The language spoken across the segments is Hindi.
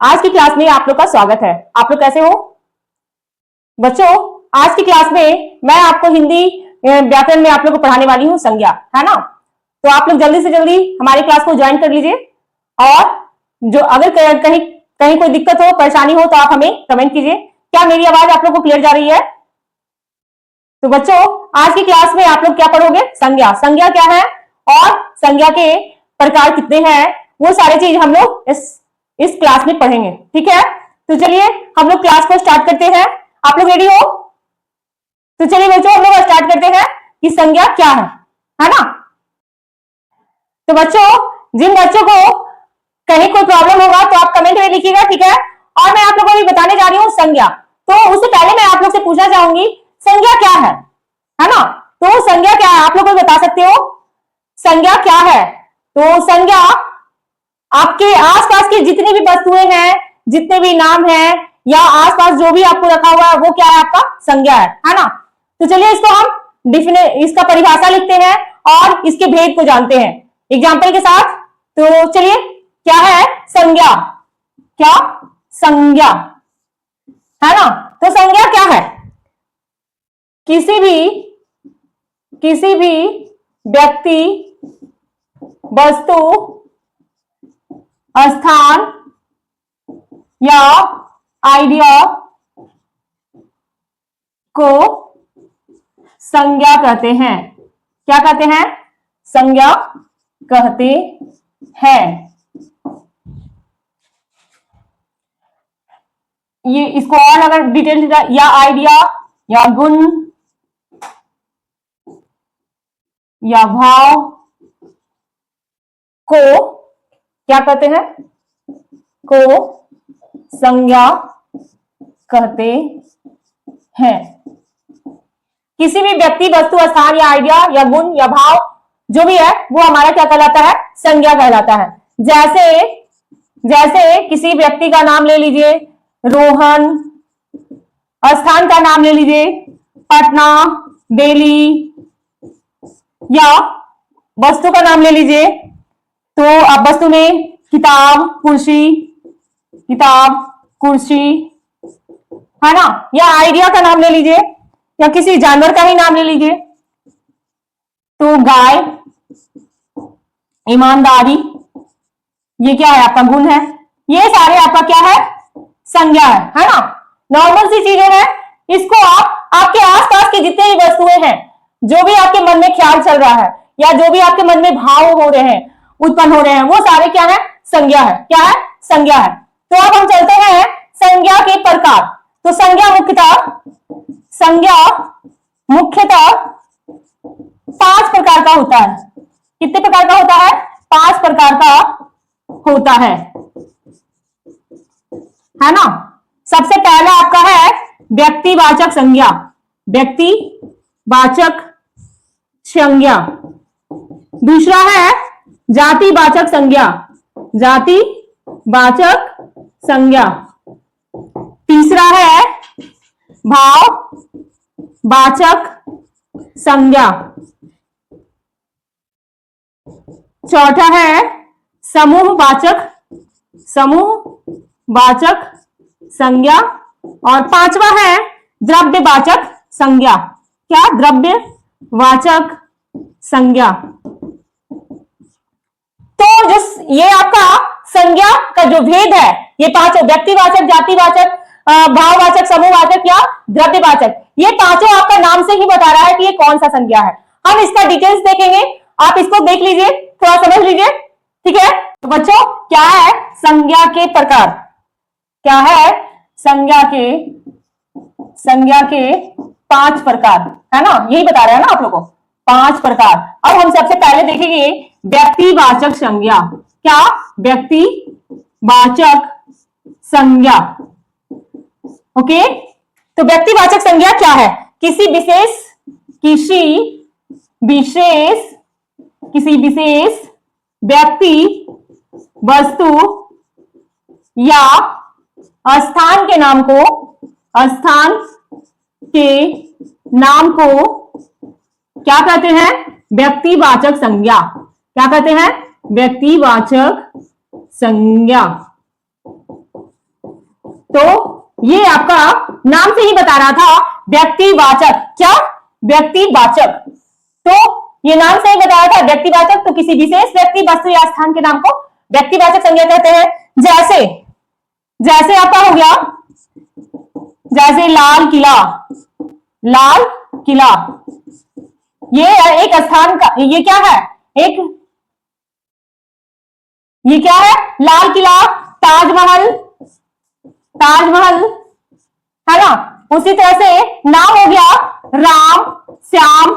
आज की क्लास में आप लोग का स्वागत है। आप लोग कैसे हो बच्चों? आज की क्लास में मैं आपको हिंदी व्याकरण में आप लोग को पढ़ाने वाली हूँ संज्ञा, है ना। तो आप लोग जल्दी से जल्दी हमारी क्लास को ज्वाइन कर लीजिए और जो अगर कहीं कहीं कोई दिक्कत हो, परेशानी हो तो आप हमें कमेंट कीजिए। क्या मेरी आवाज आप लोग को क्लियर जा रही है? तो बच्चों आज की क्लास में आप लोग क्या पढ़ोगे? संज्ञा। संज्ञा क्या है और संज्ञा के प्रकार कितने हैं, वो सारी चीज हम लोग इस क्लास में पढ़ेंगे, ठीक है। तो चलिए हम लोग क्लास को स्टार्ट करते हैं। आप लोग रेडी हो? तो चलिए बच्चों हम लोग स्टार्ट करते हैं कि संज्ञा क्या है ना। तो बच्चों जिन बच्चों को कहीं कोई प्रॉब्लम होगा तो आप कमेंट में लिखिएगा, ठीक है। और मैं आप लोगों को भी बताने जा रही हूँ संज्ञा। तो उससे पहले मैं आप लोग से पूछना चाहूंगी संज्ञा क्या है ना। तो संज्ञा क्या है आप लोग बता सकते हो? संज्ञा क्या है? तो संज्ञा आपके आसपास की जितनी भी वस्तुएं हैं, जितने भी नाम हैं या आसपास जो भी आपको रखा हुआ है वो क्या है? आपका संज्ञा है ना। तो चलिए इसको हम इसका परिभाषा लिखते हैं और इसके भेद को जानते हैं एग्जाम्पल के साथ। तो चलिए क्या है संज्ञा? क्या संज्ञा है ना। तो संज्ञा क्या है? किसी भी व्यक्ति, वस्तु, स्थान या आइडिया को संज्ञा कहते हैं। क्या कहते हैं? संज्ञा कहते हैं। ये इसको और अगर डिटेल या आइडिया या गुण या भाव को क्या कहते हैं? को संज्ञा कहते हैं। किसी भी व्यक्ति, वस्तु, स्थान या आइडिया या गुण या भाव जो भी है वो हमारा क्या कहलाता है? संज्ञा कहलाता है। जैसे किसी व्यक्ति का नाम ले लीजिए रोहन, स्थान का नाम ले लीजिए पटना, दिल्ली, या वस्तु का नाम ले लीजिए तो आप वस्तु में किताब, कुर्सी है ना। या आइडिया का नाम ले लीजिए या किसी जानवर का ही नाम ले लीजिए तो गाय, ईमानदारी, ये क्या है? आपका गुण है। ये सारे आपका क्या है? संज्ञा है ना। नॉर्मल सी चीजें हैं। इसको आप आपके आसपास की जितने भी वस्तुएं हैं, जो भी आपके मन में ख्याल चल रहा है या जो भी आपके मन में भाव हो रहे हैं, उत्पन्न हो रहे हैं, वो सारे क्या है? संज्ञा है। क्या है? संज्ञा है। तो अब हम चलते हैं संज्ञा के प्रकार। तो संज्ञा मुख्यतः 5 प्रकार का होता है। कितने प्रकार का होता है? 5 प्रकार का होता है ना। सबसे पहला आपका है व्यक्तिवाचक संज्ञा। व्यक्तिवाचक संज्ञा। दूसरा है जातिवाचक संज्ञा। जातिवाचक संज्ञा। तीसरा है भाववाचक संज्ञा। चौथा है समूहवाचक संज्ञा। और 5वां है द्रव्यवाचक संज्ञा। क्या? द्रव्यवाचक संज्ञा। तो ये आपका संज्ञा का जो भेद है, ये 5 व्यक्तिवाचक, जातिवाचक, भाववाचक, समूहवाचक या द्रव्यवाचक, ये पांचों आपका नाम से ही बता रहा है कि ये कौन सा संज्ञा है। हम इसका डिटेल्स देखेंगे, आप इसको देख लीजिए, थोड़ा समझ लीजिए, ठीक है। तो बच्चों क्या है संज्ञा के प्रकार? क्या है संज्ञा के 5 प्रकार, है ना। यही बता रहे हैं ना आप लोगों को 5 प्रकार। अब हम सबसे पहले देखेंगे व्यक्तिवाचक संज्ञा। क्या? व्यक्तिवाचक संज्ञा। ओके। तो व्यक्तिवाचक संज्ञा क्या है? किसी विशेष व्यक्ति, वस्तु या स्थान के नाम को क्या कहते हैं? व्यक्तिवाचक संज्ञा। क्या कहते हैं? व्यक्तिवाचक संज्ञा। तो ये आपका नाम से ही बता रहा था व्यक्तिवाचक। क्या? व्यक्तिवाचक। तो ये नाम से ही बता रहा था व्यक्तिवाचक, तो किसी विशेष व्यक्ति, वस्तु या स्थान के नाम को व्यक्तिवाचक संज्ञा कहते हैं। जैसे जैसे आपका हो गया, जैसे लाल किला। लाल किला ये एक स्थान का, ये क्या है? ये क्या है? लाल किला, ताजमहल, ताजमहल है ना। उसी तरह से नाम हो गया राम, श्याम।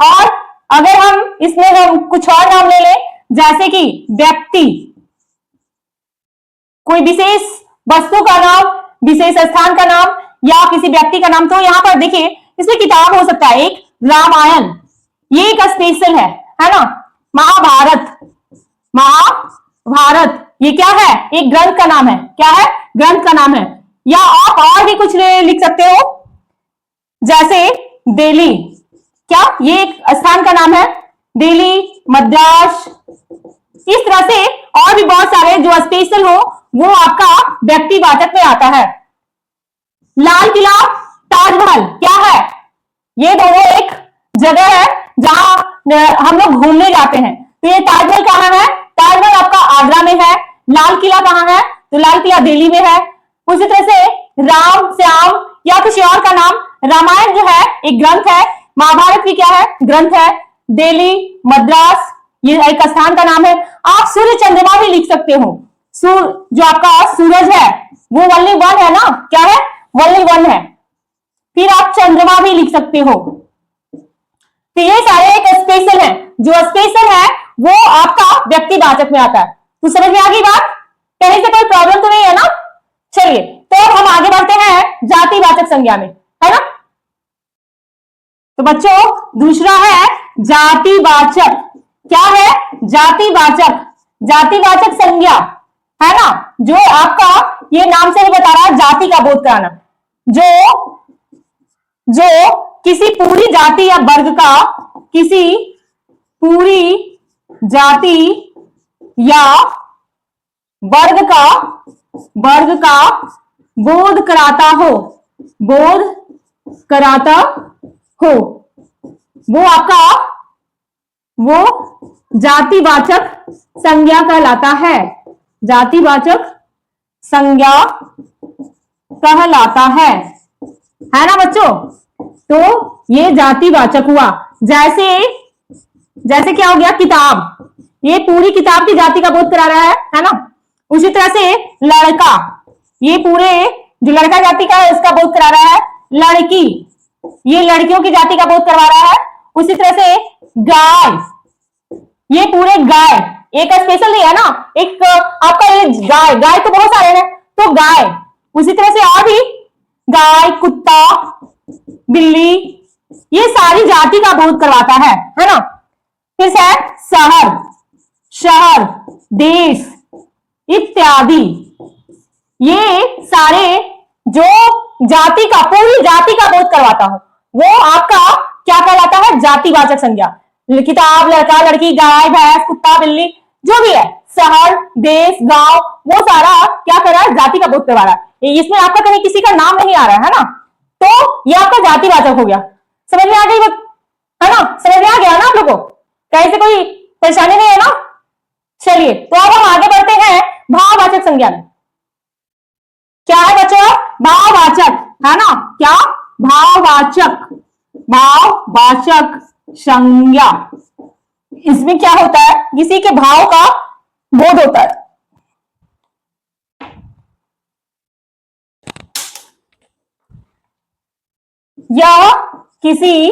और अगर हम इसमें हम कुछ और नाम ले लें, जैसे कि व्यक्ति, कोई विशेष वस्तु का नाम, विशेष स्थान का नाम या किसी व्यक्ति का नाम, तो यहां पर देखिए इसमें किताब हो सकता है, एक रामायण, ये एक स्पेशल है ना। महाभारत, महाभारत ये क्या है? एक ग्रंथ का नाम है। क्या है? ग्रंथ का नाम है। या आप और भी कुछ लिख सकते हो, जैसे दिल्ली, क्या? ये एक स्थान का नाम है, दिल्ली, मद्रास। इस तरह से और भी बहुत सारे जो स्पेशल हो वो आपका व्यक्तिवाचक में आता है। लाल किला, ताजमहल क्या है? ये दोनों एक जगह है जहां हम लोग घूमने जाते हैं। तो ये ताजमहल कहां है? ताजमहल आपका आगरा में है। लाल किला कहां है? तो लाल किला दिल्ली में है। उसी तरह से राम, श्याम या किसी और का नाम, रामायण जो है एक ग्रंथ है, महाभारत भी क्या है? ग्रंथ है। दिल्ली, मद्रास ये एक स्थान का नाम है। आप सूर्य चंद्रमा भी लिख सकते हो। जो आपका सूरज है वो ओनली वन है ना। क्या है? ओनली वन है। फिर आप चंद्रमा भी लिख सकते हो। तो ये सारे एक स्पेशल है, जो स्पेशल है वो आपका व्यक्तिवाचक में आता है। तो समझ में आ गई बात? कहीं से कोई प्रॉब्लम तो नहीं है ना? चलिए तो हम आगे बढ़ते हैं जातिवाचक संज्ञा में, है ना। तो बच्चों दूसरा है जातिवाचक। क्या है? जातिवाचक, जातिवाचक संज्ञा है ना, जो आपका ये नाम से ही बता रहा है जाति का बोध कराना। जो किसी पूरी जाति या वर्ग का, किसी पूरी जाति या वर्ग का बोध कराता हो, बोध कराता हो, वो आपका वो जातिवाचक संज्ञा कहलाता है। जातिवाचक संज्ञा कहलाता है ना बच्चों। तो ये जातिवाचक हुआ। जैसे क्या हो गया? किताब, ये पूरी किताब की जाति का बोध करा रहा है ना। उसी तरह से लड़का, ये पूरे जो लड़का जाति का है उसका बोध करा रहा है। लड़की, ये लड़कियों की जाति का बोध करवा रहा है। उसी तरह से गाय, ये पूरे गाय, एक स्पेशल नहीं है ना, एक आपका ये गाय तो बहुत सारे हैं, तो गाय। उसी तरह से और भी गाय, कुत्ता, बिल्ली, ये सारी जाति का बोध करवाता है ना। फिर से शहर, देश इत्यादि, ये सारे जो जाति का, पूरी जाति का बोध करवाता हो वो आपका क्या कहलाता है? जातिवाचक संज्ञा। किताब, लड़का, लड़की, गाय, भैंस, कुत्ता, बिल्ली, जो भी है, शहर, देश, गांव, वो सारा क्या कर रहा है? जाति का बोध करवा रहा है। इसमें आपका कहीं किसी का नाम नहीं आ रहा है ना, तो ये आपका जातिवाचक हो गया। समझ में आ गई है ना? समझ में आ गया ना आप लोगों को? कहीं से कोई परेशानी नहीं है ना? चलिए तो अब हम आगे बढ़ते हैं भाववाचक संज्ञा में। क्या है बच्चों? भाववाचक है ना। क्या? भाववाचक, भाववाचक संज्ञा। इसमें क्या होता है? किसी के भाव का बोध होता है। यह किसी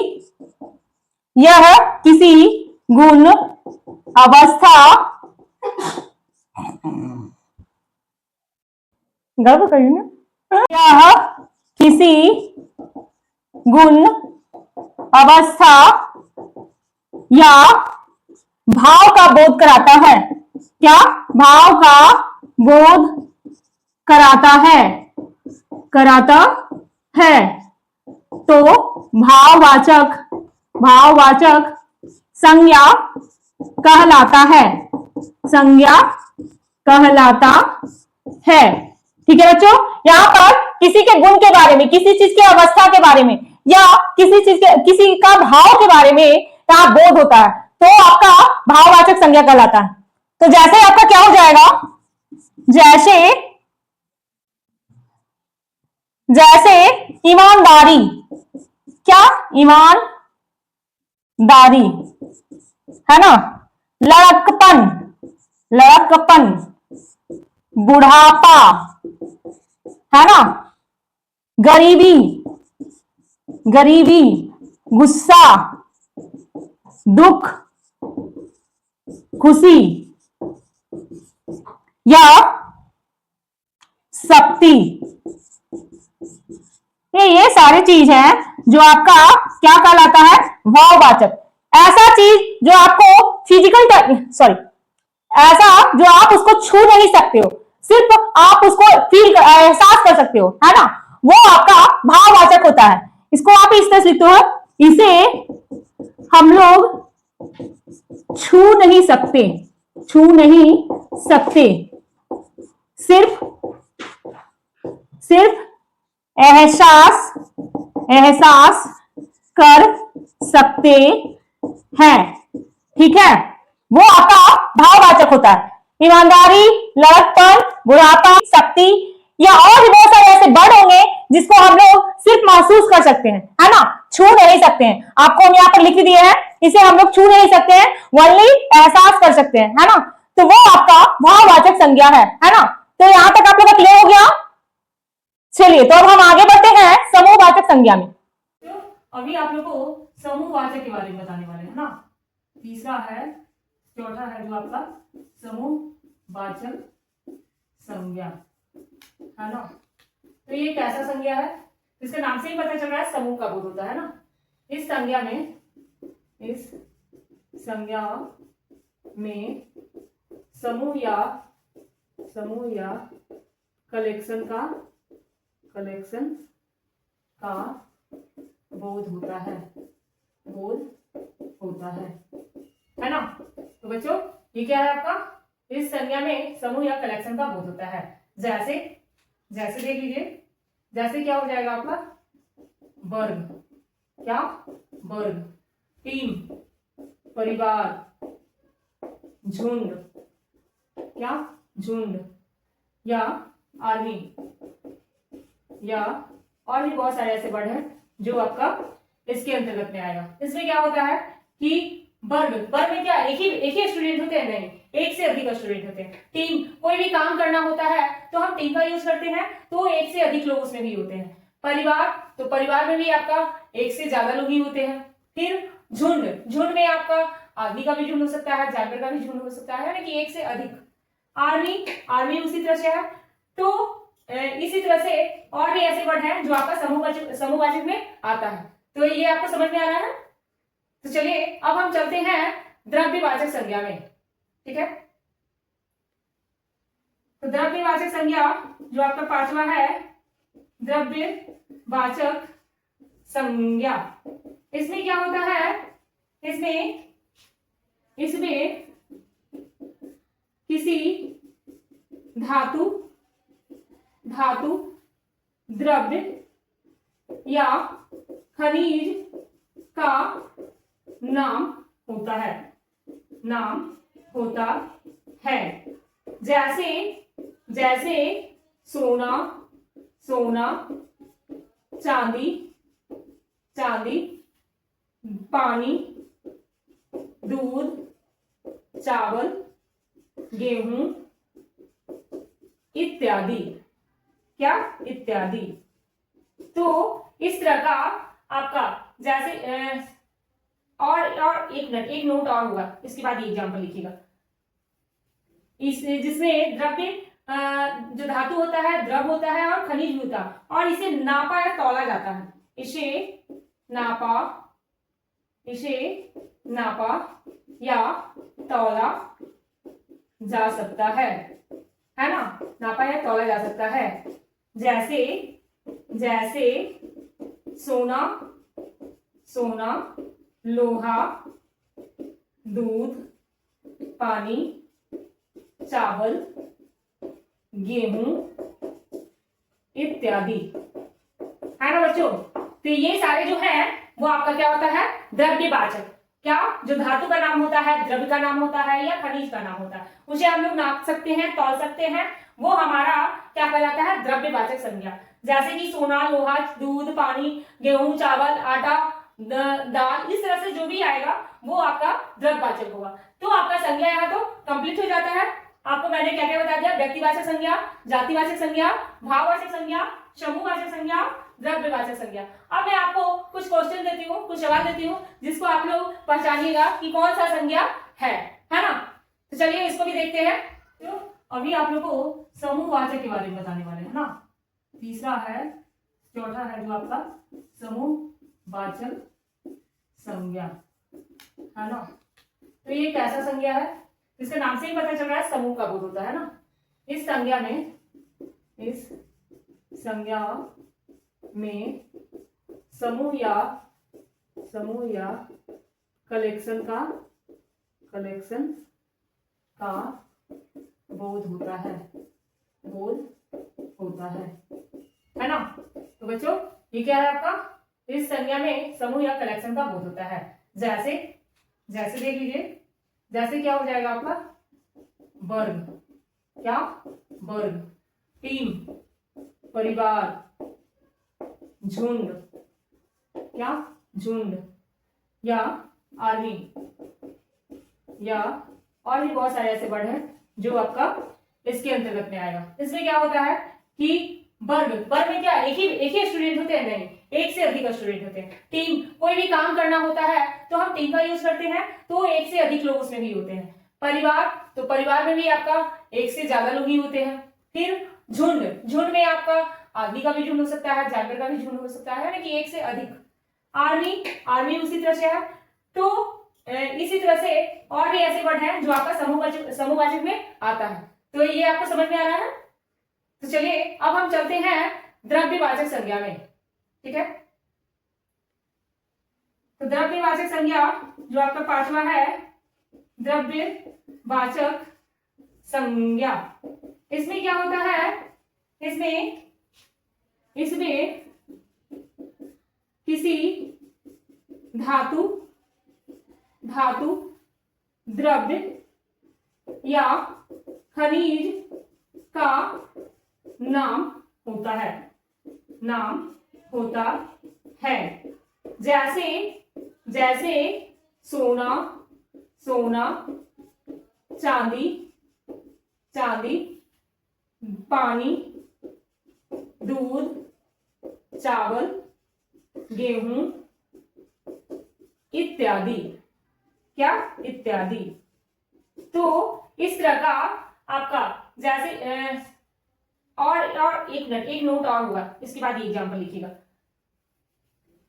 गुण, अवस्था, गड़बड़ करी ना, यह किसी गुण, अवस्था या भाव का बोध कराता है। क्या? भाव का बोध कराता है। तो भाववाचक संज्ञा कहलाता है। ठीक है बच्चों, यहाँ पर किसी के गुण के बारे में, किसी चीज की अवस्था के बारे में, या किसी का भाव के बारे में यहाँ बोध होता है, तो आपका भाववाचक संज्ञा कहलाता है। तो जैसे आपका क्या हो जाएगा, जैसे जैसे ईमानदारी, क्या, ईमानदारी, है ना, लड़कपन, लड़कपन, बुढ़ापा, है ना, गरीबी, गरीबी, गुस्सा, दुख, खुशी, या शक्ति, ये सारी चीज है जो आपका क्या कहलाता है, भाववाचक। ऐसा चीज जो आपको फिजिकल, सॉरी, ऐसा जो आप उसको छू नहीं सकते हो, सिर्फ आप उसको फील, एहसास कर सकते हो, है ना, वो आपका भाववाचक होता है। इसको आप इस तरह से लिखते हो, इसे हम लोग छू नहीं सकते, छू नहीं सकते, सिर्फ सिर्फ एहसास एहसास कर सकते हैं। ठीक है, वो आपका भाववाचक होता है। ईमानदारी, लड़कपन, बुढ़ापा, शक्ति, या और भी बहुत सारे ऐसे वर्ड होंगे जिसको हम लोग सिर्फ महसूस कर सकते हैं, है ना, छू नहीं सकते हैं। आपको हम यहाँ पर लिख दिए हैं, इसे हम लोग छू नहीं सकते हैं, ओनली एहसास कर सकते हैं, है ना, तो वो आपका भाववाचक संज्ञा है ना। तो यहां तक आप लोग का क्लियर हो गया। चलिए, तो अब हम आगे बढ़ते हैं समूहवाचक संज्ञा में। तो अभी आप लोग को समूहवाचक के बारे में बताने वाले हैं ना। तीसरा है, चौथा है जो आपका समूहवाचक संज्ञा, है ना। तो ये कैसा संज्ञा है, इसके नाम से ही पता चल रहा है समूह का बोध होता है ना। इस संज्ञा में समूह या कलेक्शन का बोध होता है ना। तो बच्चों, ये क्या है आपका, इस संज्ञा में समूह या कलेक्शन का बोध होता है। जैसे देख लीजिए, जैसे क्या हो जाएगा आपका, वर्ग, क्या, वर्ग, टीम, परिवार, झुंड, क्या, झुंड, या आर्मी, या और भी बहुत सारे ऐसे वर्ड हैं जो आपका इसके अंतर्गत में आएगा। इसमें क्या होता है कि वर्ग में क्या एक ही स्टूडेंट होते हैं, नहीं, एक से अधिक स्टूडेंट होते हैं। टीम, कोई भी काम करना होता है तो हम टीम का यूज करते हैं, तो एक से अधिक लोग उसमें भी होते हैं। परिवार, तो परिवार में भी आपका एक से ज्यादा लोग ही होते हैं। फिर झुंड में आपका आदमी का भी झुंड हो सकता है, जानवर का भी झुंड हो सकता है, यानी कि एक से अधिक। आर्मी उसी तरह से है। तो इसी तरह से और भी ऐसे वर्ड हैं जो आपका समूहवाचक में आता है। तो ये आपको समझ में आ रहा है। तो चलिए, अब हम चलते हैं द्रव्यवाचक संज्ञा में। ठीक है, तो द्रव्यवाचक संज्ञा जो आपका पांचवा है, द्रव्यवाचक संज्ञा। इसमें क्या होता है, इसमें किसी धातु, द्रव्य या खनिज का नाम होता है। जैसे सोना, चांदी, पानी, दूध, चावल, गेहूं, इत्यादि, क्या, इत्यादि। तो इस तरह का आपका, जैसे और एक नोट और होगा, इसके बाद ये एग्जाम्पल लिखिएगा। जिसमें द्रव्य, जो धातु होता है, द्रव होता है और खनिज भी होता है, और इसे नापा या तौला जाता है। इसे नापा या तौला जा सकता है ना, नापा या तौला जा सकता है। जैसे सोना, लोहा, दूध, पानी, चावल, गेहूं, इत्यादि, है ना बच्चों। तो ये सारे जो है वो आपका क्या होता है, द्रव्यवाचक। क्या, जो धातु का नाम होता है, द्रव्य का नाम होता है या खनिज का नाम होता है, उसे हम लोग नाप सकते हैं, तौल सकते हैं, वो हमारा क्या कहलाता है, द्रव्यवाचक संज्ञा। जैसे कि सोना, लोहा, दूध, पानी, गेहूं, चावल, आटा, दाल, इस तरह से जो भी आएगा वो आपका द्रव्यवाचक होगा। तो आपका संज्ञा यहाँ तो कंप्लीट हो जाता है। आपको मैंने क्या क्या बता दिया, व्यक्तिवाचक संज्ञा, जातिवाचक संज्ञा, भाववाचक संज्ञा, समूहवाचक संज्ञा, द्रव्यवाचक संज्ञा। अब मैं आपको कुछ क्वेश्चन देती हूँ, कुछ सवाल देती हूँ, जिसको आप लोग पहचानिएगा कि कौन सा संज्ञा है ना। तो चलिए इसको भी देखते हैं। तो अभी आप लोग को समूहवाचक के बारे में बताने वाले हैं ना। तीसरा है, चौथा है जो आपका समूहवाचक संज्ञा, है ना। तो ये कैसा संज्ञा है, इसके नाम से ही पता चल रहा है समूह का बोध होता है ना। इस संज्ञा में समूह या कलेक्शन का बोध होता है ना। तो बच्चों ये क्या है आपका, इस संज्ञा में समूह या कलेक्शन का बोध होता है। जैसे देख लीजिए, जैसे क्या हो जाएगा आपका, वर्ग, क्या, वर्ग, टीम, परिवार, झुंड, क्या, झुंड, या आर्मी, या और भी बहुत सारे ऐसे वर्ड हैं जो आपका इसके अंतर्गत में आएगा। इसमें क्या होता है कि वर्ग में क्या एक ही स्टूडेंट होते हैं, नहीं, एक से अधिक स्टूडेंट होते हैं। टीम, कोई भी काम करना होता है तो हम टीम का यूज करते हैं, तो एक से अधिक लोग उसमें भी होते हैं। परिवार, तो परिवार में भी आपका एक से ज्यादा लोग ही होते हैं। फिर झुंड में आपका आदमी का भी झुंड हो सकता है, जानवर का भी झुंड हो सकता है, कि एक से अधिक। आर्मी उसी तरह से है। तो इसी तरह से और भी ऐसे वर्ड हैं जो आपका समूहवाचक में आता है। तो ये आपको समझ में आ रहा है। तो चलिए अब हम चलते हैं द्रव्यवाचक संज्ञा में, ठीक है। तो द्रव्यवाचक संज्ञा जो आपका पांचवा है, द्रव्यवाचक संज्ञा। इसमें क्या होता है, इसमें किसी धातु, द्रव्य या खनिज का नाम होता है। जैसे सोना, चांदी, पानी, दूध, चावल, गेहूं, इत्यादि, क्या, इत्यादि। तो इस तरह का आपका जैसे और एक मिनट, एक नोट और होगा, इसके बाद ये एग्जाम्पल लिखिएगा।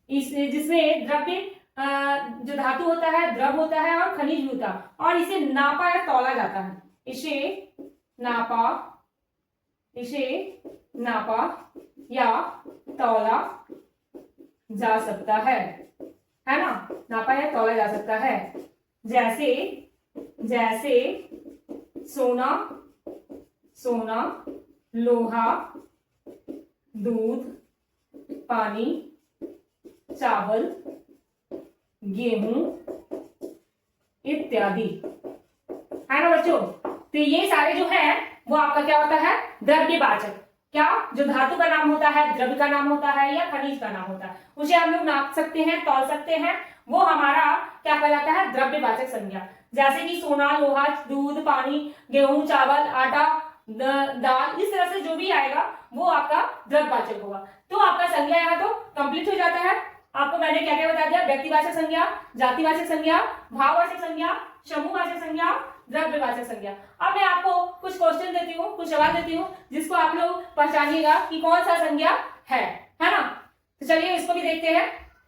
जिसमें द्रव्य जो धातु होता है, द्रव होता है और खनिज भी होता है, और इसे नापा या तौला जाता है। इसे नापा या तौला जा सकता है ना। नापा या तौला जा सकता है। जैसे सोना, लोहा, दूध, पानी, चावल, गेहूं, इत्यादि, है ना बच्चों। तो ये सारे जो है वो आपका क्या होता है, द्रव्यवाचक। क्या, जो धातु का नाम होता है, द्रव्य का नाम होता है या खनिज का नाम होता है, उसे हम लोग नाप सकते हैं, तौल सकते हैं, वो हमारा क्या कहलाता है, द्रव्यवाचक संज्ञा। जैसे कि सोना, लोहा, दूध, पानी, गेहूं, चावल, आटा, दाल, इस तरह से जो भी आएगा वो आपका द्रव्यवाचक होगा। तो आपका संज्ञा यहाँ तो कंप्लीट हो जाता है। आपको मैंने क्या क्या बता दिया, व्यक्तिवाचक संज्ञा, जातिवाचक संज्ञा, भाववाचक संज्ञा, समूहवाचक संज्ञा, द्रव्यवाचक संज्ञा। अब मैं आपको कुछ क्वेश्चन देती हूँ, कुछ सवाल देती हूँ, जिसको आप लोग पहचानिएगा कि कौन सा संज्ञा है ना। तो चलिए इसको भी देखते हैं।